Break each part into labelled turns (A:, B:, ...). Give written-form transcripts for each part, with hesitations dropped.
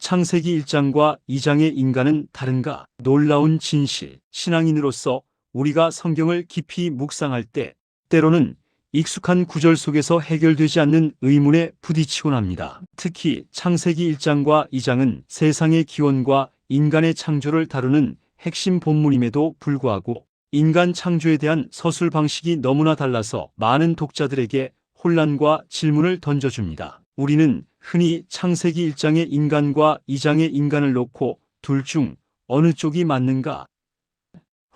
A: 창세기 1장과 2장의 인간은 다른가? 놀라운 진실. 신앙인으로서 우리가 성경을 깊이 묵상할 때 때로는 익숙한 구절 속에서 해결되지 않는 의문에 부딪히곤 합니다. 특히 창세기 1장과 2장은 세상의 기원과 인간의 창조를 다루는 핵심 본문임에도 불구하고 인간 창조에 대한 서술 방식이 너무나 달라서 많은 독자들에게 혼란과 질문을 던져줍니다. 우리는 흔히 창세기 1장의 인간과 2장의 인간을 놓고 둘 중 어느 쪽이 맞는가?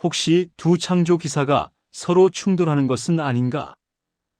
A: 혹시 두 창조 기사가 서로 충돌하는 것은 아닌가?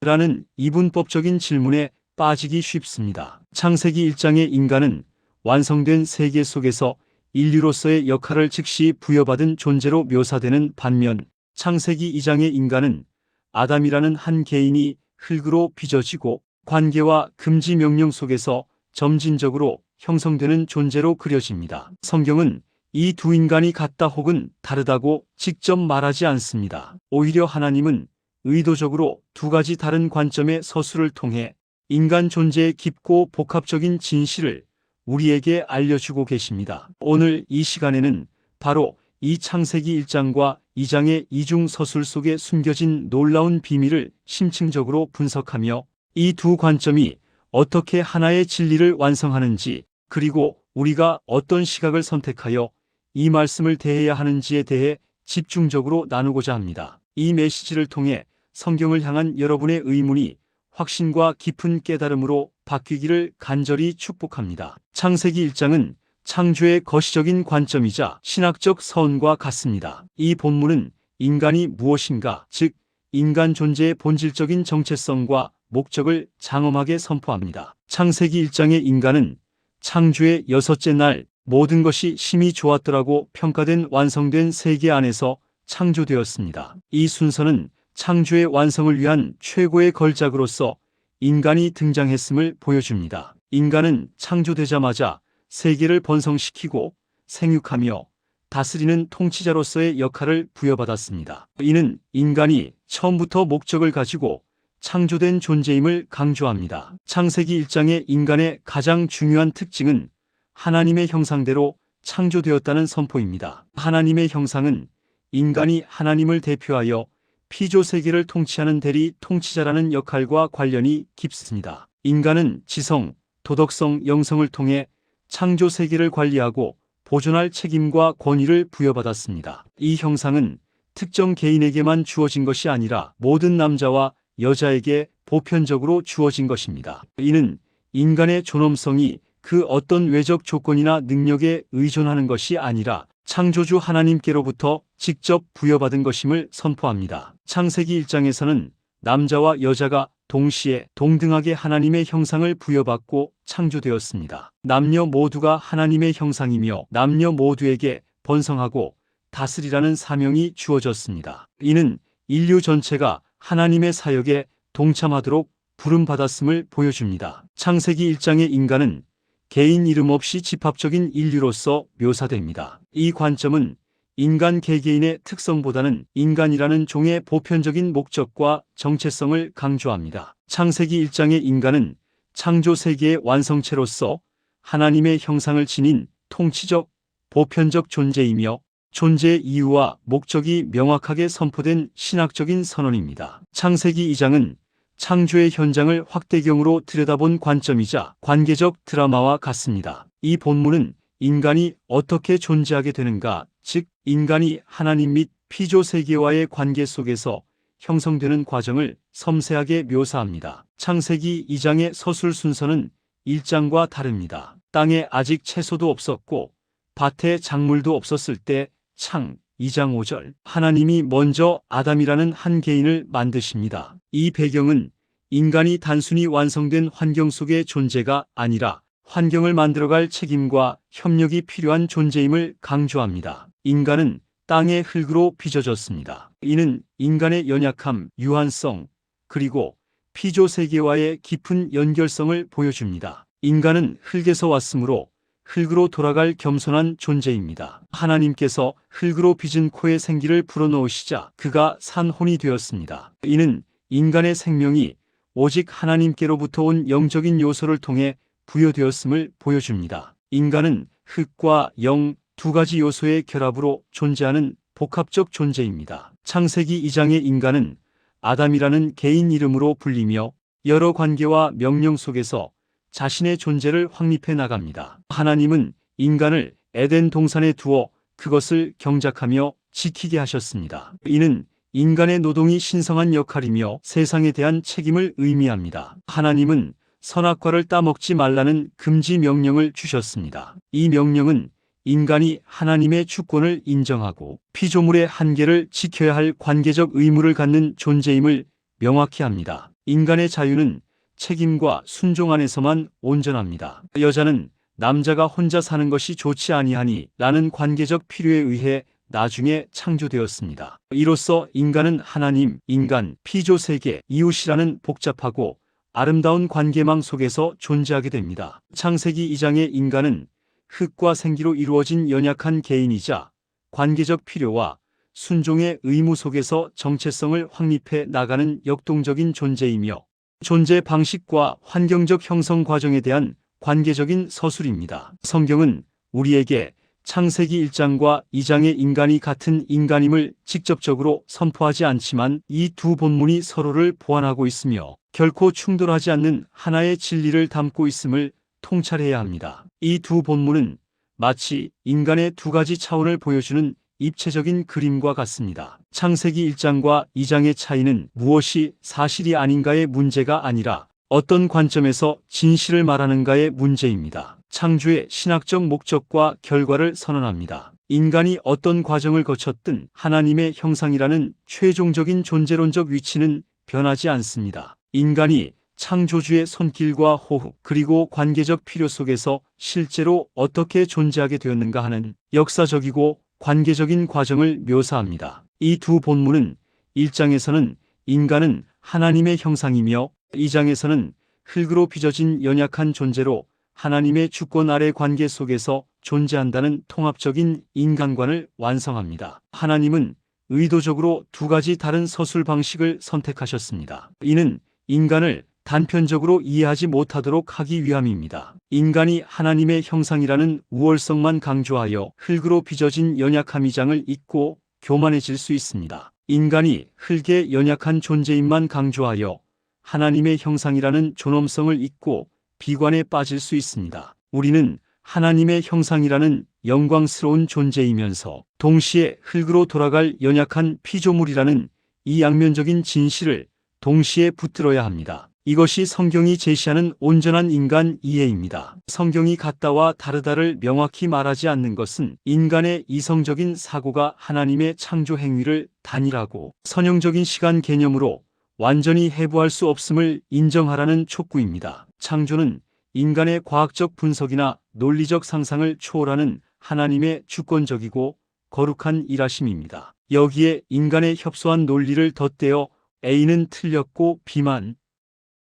A: 라는 이분법적인 질문에 빠지기 쉽습니다. 창세기 1장의 인간은 완성된 세계 속에서 인류로서의 역할을 즉시 부여받은 존재로 묘사되는 반면 창세기 2장의 인간은 아담이라는 한 개인이 흙으로 빚어지고 관계와 금지 명령 속에서 점진적으로 형성되는 존재로 그려집니다. 성경은 이 두 인간이 같다 혹은 다르다고 직접 말하지 않습니다. 오히려 하나님은 의도적으로 두 가지 다른 관점의 서술을 통해 인간 존재의 깊고 복합적인 진실을 우리에게 알려주고 계십니다. 오늘 이 시간에는 바로 이 창세기 1장과 2장의 이중 서술 속에 숨겨진 놀라운 비밀을 심층적으로 분석하며 이 두 관점이 어떻게 하나의 진리를 완성하는지, 그리고 우리가 어떤 시각을 선택하여 이 말씀을 대해야 하는지에 대해 집중적으로 나누고자 합니다. 이 메시지를 통해 성경을 향한 여러분의 의문이 확신과 깊은 깨달음으로 바뀌기를 간절히 축복합니다. 창세기 1장은 창조의 거시적인 관점이자 신학적 서원과 같습니다. 이 본문은 인간이 무엇인가, 즉 인간 존재의 본질적인 정체성과 목적을 장엄하게 선포합니다. 창세기 1장의 인간은 창조의 여섯째 날 모든 것이 심히 좋았더라고 평가된 완성된 세계 안에서 창조되었습니다. 이 순서는 창조의 완성을 위한 최고의 걸작으로서 인간이 등장했음을 보여줍니다. 인간은 창조되자마자 세계를 번성시키고 생육하며 다스리는 통치자로서의 역할을 부여받았습니다. 이는 인간이 처음부터 목적을 가지고 창조된 존재임을 강조합니다. 창세기 1장의 인간의 가장 중요한 특징은 하나님의 형상대로 창조되었다는 선포입니다. 하나님의 형상은 인간이 하나님을 대표하여 피조 세계를 통치하는 대리 통치자라는 역할과 관련이 깊습니다. 인간은 지성, 도덕성, 영성을 통해 창조 세계를 관리하고 보존할 책임과 권위를 부여받았습니다. 이 형상은 특정 개인에게만 주어진 것이 아니라 모든 남자와 여자에게 보편적으로 주어진 것입니다. 이는 인간의 존엄성이 그 어떤 외적 조건이나 능력에 의존하는 것이 아니라 창조주 하나님께로부터 직접 부여받은 것임을 선포합니다. 창세기 1장에서는 남자와 여자가 동시에 동등하게 하나님의 형상을 부여받고 창조되었습니다. 남녀 모두가 하나님의 형상이며 남녀 모두에게 번성하고 다스리라는 사명이 주어졌습니다. 이는 인류 전체가 하나님의 사역에 동참하도록 부름받았음을 보여줍니다. 창세기 1장의 인간은 개인 이름 없이 집합적인 인류로서 묘사됩니다. 이 관점은 인간 개개인의 특성보다는 인간이라는 종의 보편적인 목적과 정체성을 강조합니다. 창세기 1장의 인간은 창조 세계의 완성체로서 하나님의 형상을 지닌 통치적, 보편적 존재이며 존재의 이유와 목적이 명확하게 선포된 신학적인 선언입니다. 창세기 2장은 창조의 현장을 확대경으로 들여다본 관점이자 관계적 드라마와 같습니다. 이 본문은 인간이 어떻게 존재하게 되는가, 즉 인간이 하나님 및 피조 세계와의 관계 속에서 형성되는 과정을 섬세하게 묘사합니다. 창세기 2장의 서술 순서는 1장과 다릅니다. 땅에 아직 채소도 없었고 밭에 작물도 없었을 때 창 2장 5절 하나님이 먼저 아담이라는 한 개인을 만드십니다. 이 배경은 인간이 단순히 완성된 환경 속의 존재가 아니라 환경을 만들어갈 책임과 협력이 필요한 존재임을 강조합니다. 인간은 땅의 흙으로 빚어졌습니다. 이는 인간의 연약함, 유한성, 그리고 피조 세계와의 깊은 연결성을 보여줍니다. 인간은 흙에서 왔으므로 흙으로 돌아갈 겸손한 존재입니다. 하나님께서 흙으로 빚은 코에 생기를 불어넣으시자 그가 산혼이 되었습니다. 이는 인간의 생명이 오직 하나님께로부터 온 영적인 요소를 통해 부여되었음을 보여줍니다. 인간은 흙과 영 두 가지 요소의 결합으로 존재하는 복합적 존재입니다. 창세기 2장의 인간은 아담이라는 개인 이름으로 불리며 여러 관계와 명령 속에서 자신의 존재를 확립해 나갑니다. 하나님은 인간을 에덴 동산에 두어 그것을 경작하며 지키게 하셨습니다. 이는 인간의 노동이 신성한 역할이며 세상에 대한 책임을 의미합니다. 하나님은 선악과를 따먹지 말라는 금지 명령을 주셨습니다. 이 명령은 인간이 하나님의 주권을 인정하고 피조물의 한계를 지켜야 할 관계적 의무를 갖는 존재임을 명확히 합니다. 인간의 자유는 책임과 순종 안에서만 온전합니다. 여자는 남자가 혼자 사는 것이 좋지 아니하니 라는 관계적 필요에 의해 나중에 창조되었습니다. 이로써 인간은 하나님, 인간, 피조 세계, 이웃이라는 복잡하고 아름다운 관계망 속에서 존재하게 됩니다. 창세기 2장의 인간은 흙과 생기로 이루어진 연약한 개인이자 관계적 필요와 순종의 의무 속에서 정체성을 확립해 나가는 역동적인 존재이며 존재 방식과 환경적 형성 과정에 대한 관계적인 서술입니다. 성경은 우리에게 창세기 1장과 2장의 인간이 같은 인간임을 직접적으로 선포하지 않지만 이 두 본문이 서로를 보완하고 있으며 결코 충돌하지 않는 하나의 진리를 담고 있음을 통찰해야 합니다. 이 두 본문은 마치 인간의 두 가지 차원을 보여주는 입체적인 그림과 같습니다. 창세기 1장과 2장의 차이는 무엇이 사실이 아닌가의 문제가 아니라 어떤 관점에서 진실을 말하는가의 문제입니다. 창조의 신학적 목적과 결과를 선언합니다. 인간이 어떤 과정을 거쳤든 하나님의 형상이라는 최종적인 존재론적 위치는 변하지 않습니다. 인간이 창조주의 손길과 호흡 그리고 관계적 필요 속에서 실제로 어떻게 존재하게 되었는가 하는 역사적이고 관계적인 과정을 묘사합니다. 이 두 본문은 1장에서는 인간은 하나님의 형상이며 2장에서는 흙으로 빚어진 연약한 존재로 하나님의 주권 아래 관계 속에서 존재한다는 통합적인 인간관을 완성합니다. 하나님은 의도적으로 두 가지 다른 서술 방식을 선택하셨습니다. 이는 인간을 단편적으로 이해하지 못하도록 하기 위함입니다. 인간이 하나님의 형상이라는 우월성만 강조하여 흙으로 빚어진 연약함 2장을 잊고 교만해질 수 있습니다. 인간이 흙의 연약한 존재임만 강조하여 하나님의 형상이라는 존엄성을 잊고 비관에 빠질 수 있습니다. 우리는 하나님의 형상이라는 영광스러운 존재이면서 동시에 흙으로 돌아갈 연약한 피조물이라는 이 양면적인 진실을 동시에 붙들어야 합니다. 이것이 성경이 제시하는 온전한 인간 이해입니다. 성경이 같다와 다르다를 명확히 말하지 않는 것은 인간의 이성적인 사고가 하나님의 창조 행위를 단일하고 선형적인 시간 개념으로 완전히 해부할 수 없음을 인정하라는 촉구입니다. 창조는 인간의 과학적 분석이나 논리적 상상을 초월하는 하나님의 주권적이고 거룩한 일하심입니다. 여기에 인간의 협소한 논리를 덧대어 A는 틀렸고 B만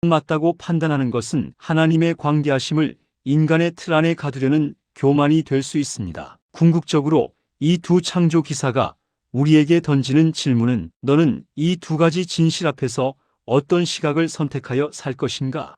A: 맞다고 판단하는 것은 하나님의 광대하심을 인간의 틀 안에 가두려는 교만이 될 수 있습니다. 궁극적으로 이 두 창조 기사가 우리에게 던지는 질문은 너는 이 두 가지 진실 앞에서 어떤 시각을 선택하여 살 것인가?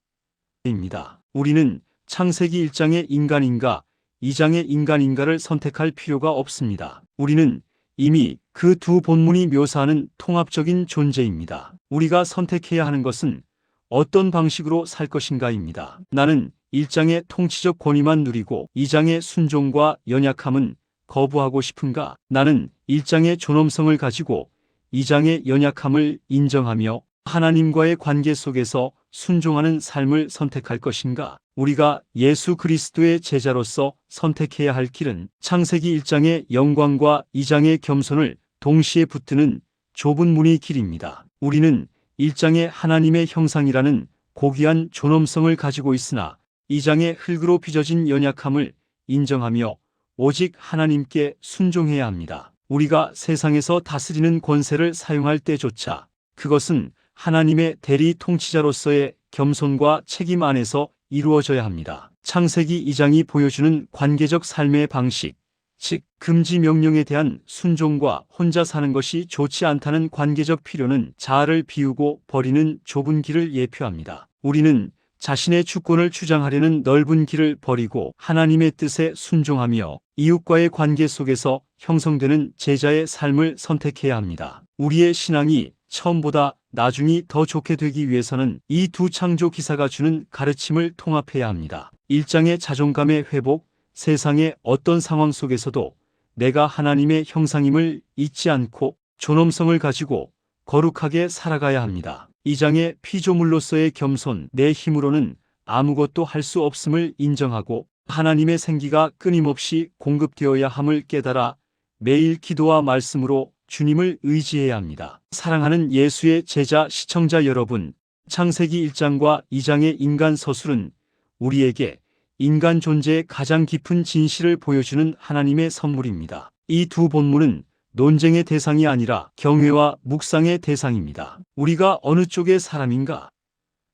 A: 입니다. 우리는 창세기 1장의 인간인가 2장의 인간인가를 선택할 필요가 없습니다. 우리는 이미 그 두 본문이 묘사하는 통합적인 존재입니다. 우리가 선택해야 하는 것은 어떤 방식으로 살 것인가입니다. 나는 1장의 통치적 권위만 누리고 2장의 순종과 연약함은 거부하고 싶은가? 나는 1장의 존엄성을 가지고 2장의 연약함을 인정하며 하나님과의 관계 속에서 순종하는 삶을 선택할 것인가? 우리가 예수 그리스도의 제자로서 선택해야 할 길은 창세기 1장의 영광과 2장의 겸손을 동시에 붙드는 좁은 문의 길입니다. 우리는 1장의 하나님의 형상이라는 고귀한 존엄성을 가지고 있으나 2장의 흙으로 빚어진 연약함을 인정하며 오직 하나님께 순종해야 합니다. 우리가 세상에서 다스리는 권세를 사용할 때조차 그것은 하나님의 대리 통치자로서의 겸손과 책임 안에서 이루어져야 합니다. 창세기 2장이 보여주는 관계적 삶의 방식, 즉 금지 명령에 대한 순종과 혼자 사는 것이 좋지 않다는 관계적 필요는 자아를 비우고 버리는 좁은 길을 예표합니다. 우리는 자신의 주권을 주장하려는 넓은 길을 버리고 하나님의 뜻에 순종하며 이웃과의 관계 속에서 형성되는 제자의 삶을 선택해야 합니다. 우리의 신앙이 처음보다 나중이 더 좋게 되기 위해서는 이 두 창조 기사가 주는 가르침을 통합해야 합니다. 1장의 자존감의 회복, 세상의 어떤 상황 속에서도 내가 하나님의 형상임을 잊지 않고 존엄성을 가지고 거룩하게 살아가야 합니다. 2장의 피조물로서의 겸손, 내 힘으로는 아무것도 할 수 없음을 인정하고 하나님의 생기가 끊임없이 공급되어야 함을 깨달아 매일 기도와 말씀으로 주님을 의지해야 합니다. 사랑하는 예수의 제자 시청자 여러분, 창세기 1장과 2장의 인간 서술은 우리에게 인간 존재의 가장 깊은 진실을 보여주는 하나님의 선물입니다. 이 두 본문은 논쟁의 대상이 아니라 경외와 묵상의 대상입니다. 우리가 어느 쪽의 사람인가?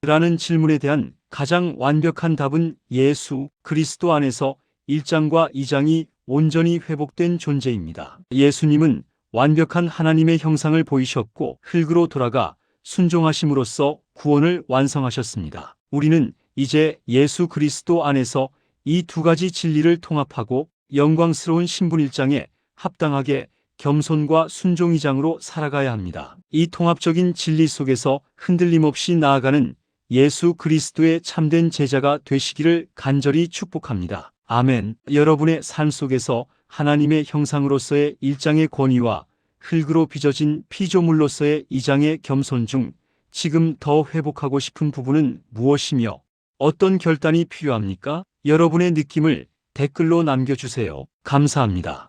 A: 라는 질문에 대한 가장 완벽한 답은 예수 그리스도 안에서 1장과 2장이 온전히 회복된 존재입니다. 예수님은 완벽한 하나님의 형상을 보이셨고 흙으로 돌아가 순종하심으로써 구원을 완성하셨습니다. 우리는 이제 예수 그리스도 안에서 이 두 가지 진리를 통합하고 영광스러운 신분 1장에 합당하게 겸손과 순종 2장으로 살아가야 합니다. 이 통합적인 진리 속에서 흔들림 없이 나아가는 예수 그리스도의 참된 제자가 되시기를 간절히 축복합니다. 아멘. 여러분의 삶 속에서 하나님의 형상으로서의 1장의 권위와 흙으로 빚어진 피조물로서의 2장의 겸손 중 지금 더 회복하고 싶은 부분은 무엇이며 어떤 결단이 필요합니까? 여러분의 느낌을 댓글로 남겨주세요. 감사합니다.